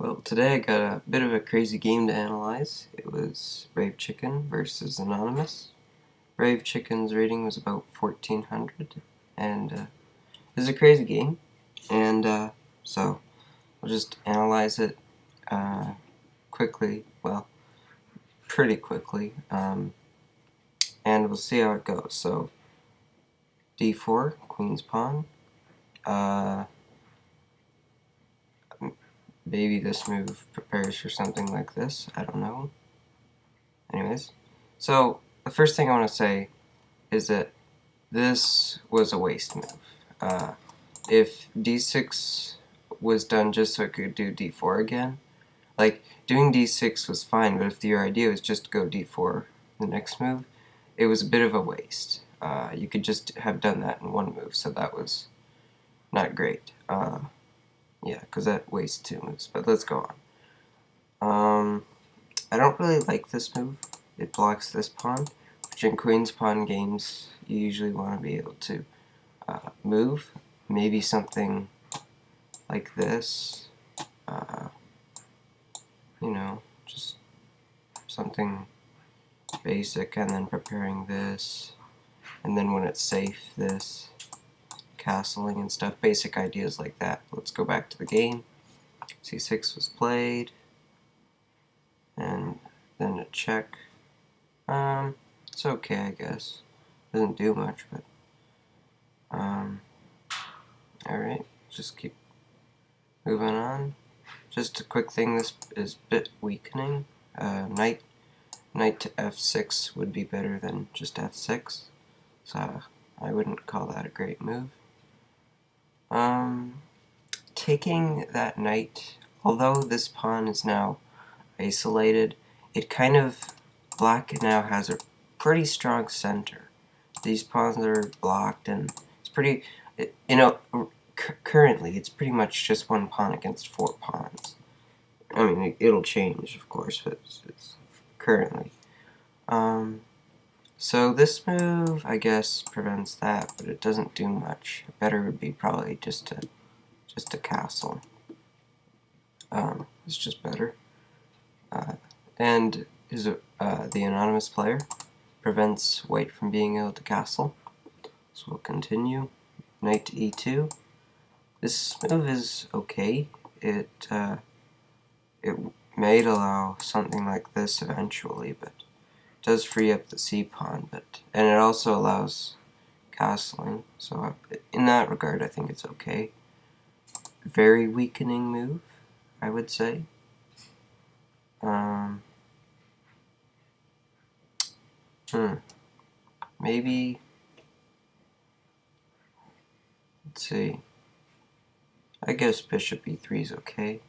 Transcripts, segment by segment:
Well, today I got a bit of a crazy game to analyze. It was Brave Chicken versus Anonymous. Brave Chicken's rating was about 1400, and it was a crazy game. And so we'll just analyze it quickly, well, pretty quickly, and we'll see how it goes. So, d4, Queen's Pawn. Maybe this move prepares for something like this. I don't know. Anyways, so the first thing I want to say is that this was a waste move. If d6 was done just so I could do d4 again, like, doing d6 was fine, but if your idea was just to go d4 the next move, it was a bit of a waste. You could just have done that in one move, so that was not great. Yeah, because that wastes two moves, but let's go on. I don't really like this move. It blocks this pawn, which in Queen's Pawn games, you usually want to be able to move. Maybe something like this. Just something basic, and then preparing this, and then when it's safe, this, castling and stuff, basic ideas like that. Let's go back to the game. c6 was played, and then a check. It's okay, I guess. Doesn't do much, but alright, just keep moving on. Just a quick thing, this is a bit weakening. Knight to f6 would be better than just f6, so I wouldn't call that a great move. Taking that knight, although this pawn is now isolated, it kind of, black now has a pretty strong center. These pawns are blocked, and it's pretty, currently it's pretty much just one pawn against four pawns. I mean, it'll change, of course, but it's currently. So this move, I guess, prevents that, but it doesn't do much. Better would be probably just a castle. It's just better. And the anonymous player prevents white from being able to castle. So we'll continue. Knight to e2. This move is okay. It might allow something like this eventually, but it does free up the c-pawn, and it also allows castling, so in that regard I think it's okay. Very weakening move, I would say. Maybe, let's see, I guess bishop e3 is okay.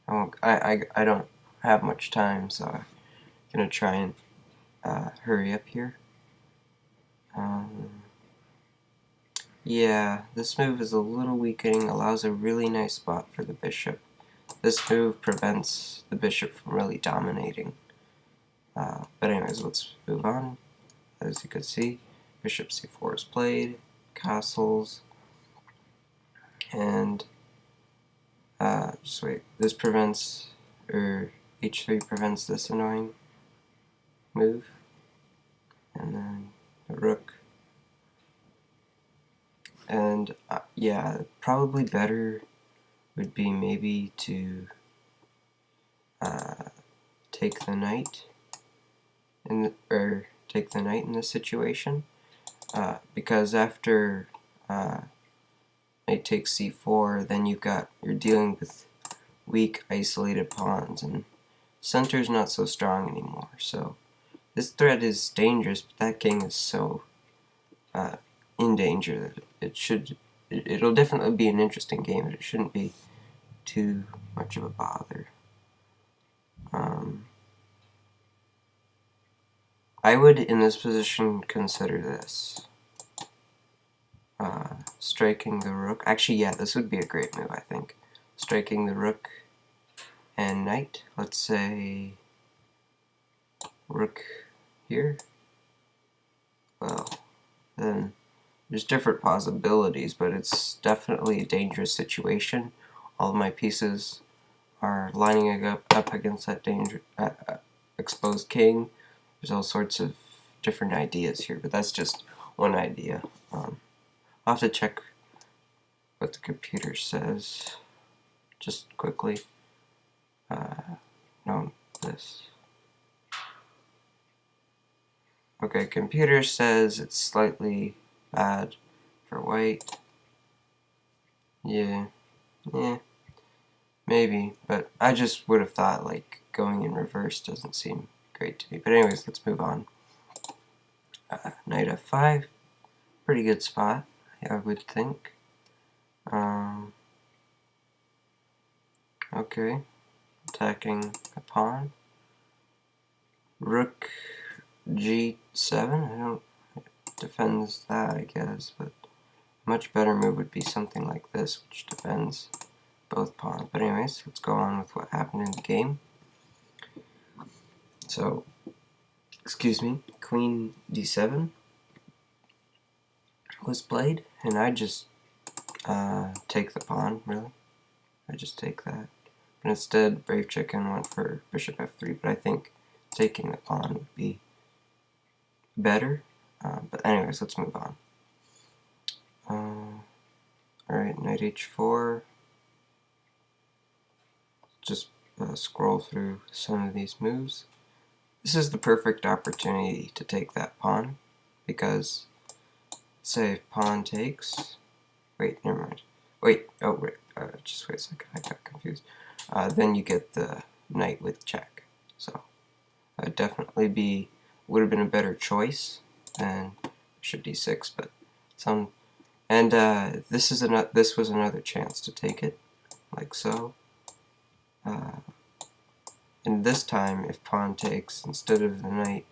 I don't have much time, so I'm gonna try and hurry up here. Yeah, this move is a little weakening, allows a really nice spot for the bishop. This move prevents the bishop from really dominating. But anyways, let's move on. As you can see, bishop c4 is played, castles, and just wait, this prevents, or h3 prevents this annoying move, and then the rook. And yeah, probably better would be maybe to take the knight in this situation, because after knight takes c4, then you're dealing with weak isolated pawns, and center's not so strong anymore. So this threat is dangerous, but that king is so in danger that it'll definitely be an interesting game, but it shouldn't be too much of a bother. I would, in this position, consider this. Striking the rook. Actually, yeah, this would be a great move, I think. Striking the rook and knight. Let's say rook here. Well, then there's different possibilities, but it's definitely a dangerous situation. all of my pieces are lining up against that exposed king. There's all sorts of different ideas here, but that's just one idea. I'll have to check what the computer says just quickly. No, this. Okay, computer says it's slightly bad for white. Yeah, maybe, but I just would have thought like going in reverse doesn't seem great to me. But anyways, let's move on. Knight f5, pretty good spot, I would think. Okay, attacking a pawn. Rook g7, I don't, defends that I guess, but a much better move would be something like this, which defends both pawns. But anyways, let's go on with what happened in the game. So, excuse me, queen d7 was played, and I just take the pawn, really. I just take that. But instead, Brave Chicken went for bishop f3, but I think taking the pawn would be better. But anyways, let's move on. Alright, knight h4. Just scroll through some of these moves. This is the perfect opportunity to take that pawn, because say if pawn takes, wait, never mind. Wait, oh wait, just wait a second, I got confused. Then you get the knight with check. So definitely would have been a better choice than bishop d6, but this was another chance to take it, like so. And this time, if pawn takes, instead of the knight,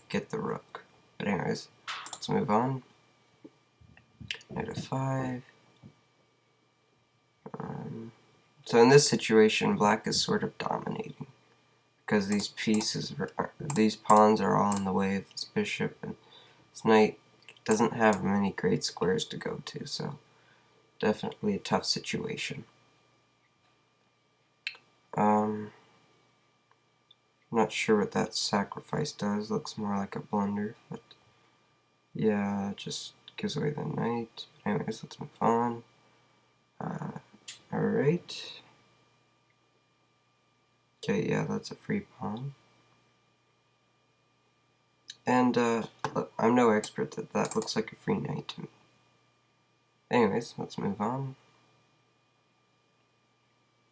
get the rook. But anyways, let's move on. Knight f5. So in this situation, black is sort of dominating, because these pawns are all in the way of this bishop, and this knight doesn't have many great squares to go to, so definitely a tough situation. I'm not sure what that sacrifice does. Looks more like a blunder, but yeah, it just gives away the knight. But anyways, let's move on. Alright. Okay, yeah, that's a free pawn. And I'm no expert, that looks like a free knight to me. Anyways, let's move on.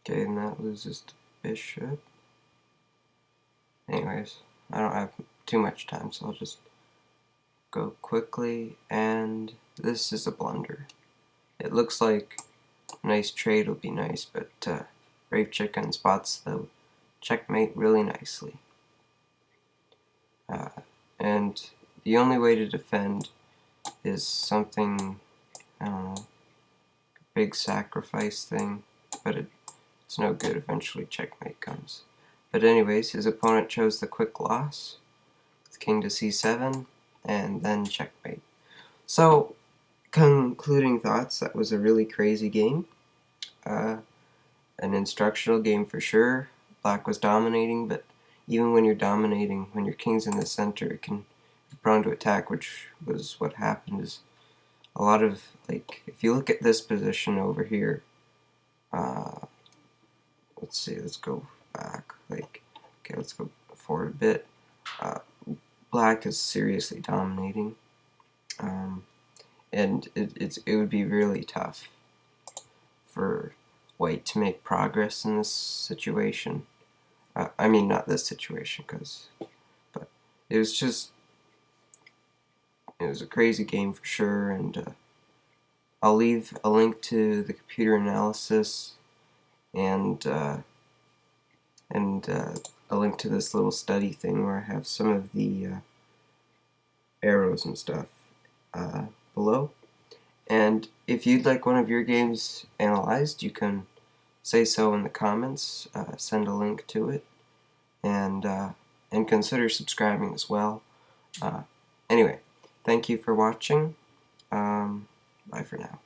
Okay, and that loses the bishop. Anyways, I don't have too much time, so I'll just go quickly, and this is a blunder. It looks like a nice trade will be nice, but Brave Chicken spots the checkmate really nicely. And the only way to defend is something, I don't know, big sacrifice thing, but it's no good. Eventually checkmate comes. But anyways, his opponent chose the quick loss with king to c7 and then checkmate. So, concluding thoughts, that was a really crazy game. An instructional game for sure. Black was dominating, but even when you're dominating, when your king's in the center, it can be prone to attack, which was what happened. Is a lot of, like, if you look at this position over here, let's see, let's go back, okay, let's go forward a bit. Black is seriously dominating, and it would be really tough for white to make progress in this situation. I mean, not this situation, but it was a crazy game for sure, and I'll leave a link to the computer analysis and a link to this little study thing where I have some of the arrows and stuff below. And if you'd like one of your games analyzed, you can say so in the comments, send a link to it, and consider subscribing as well. Anyway, thank you for watching. Bye for now.